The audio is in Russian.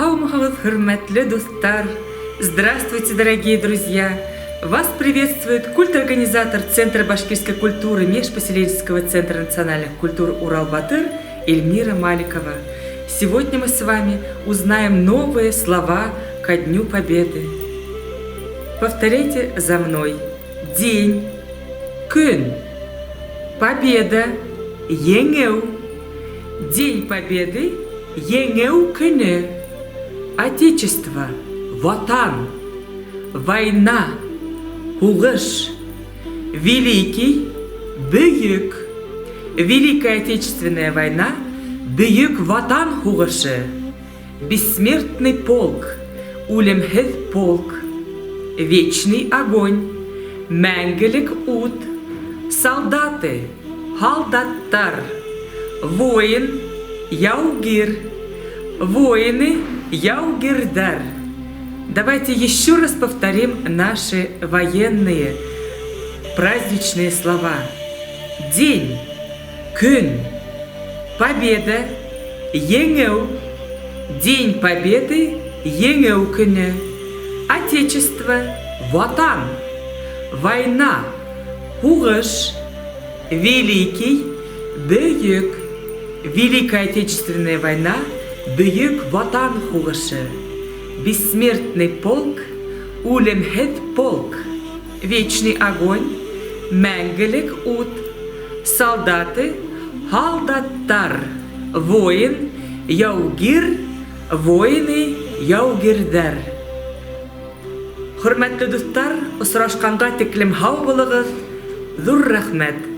Хаумахалык, хөрмәтле достар! Здравствуйте, дорогие друзья! Вас приветствует культорганизатор Центра башкирской культуры Межпоселенческого центра национальных культур Урал-Батыр Эльмира Маликова. Сегодня мы с вами узнаем новые слова ко Дню Победы. Повторяйте за мной. День, күн, победа, еңеу. День Победы, еңеу күні. Отечество, ватан, война, хугыш. Великий, бүйік. Великая Отечественная война, бүйік ватан хугышы. Бессмертный полк, үлемһеҙ полк. Вечный огонь, мәңгелек ут. Солдаты, солдаттар. Воин, яугир. Воины, яугирдар. Давайте еще раз повторим наши военные праздничные слова. День, күн, победа, еңеу. День Победы, еңеу күні. Отечество, ватан. Война, хугыш. Великий, бүйік. Великая Отечественная война, бүйік ватан хугышы. Бессмертный полк, үлемһеҙ полк. Вечный огонь, мәңгелек ут. Солдаты, солдаттар. Воин, яугир. Воины, яугирдар. Хөрмәтле дуҫтар, осрашҡанға тиклем һау булығыҙ. Ҙур рәхмәт.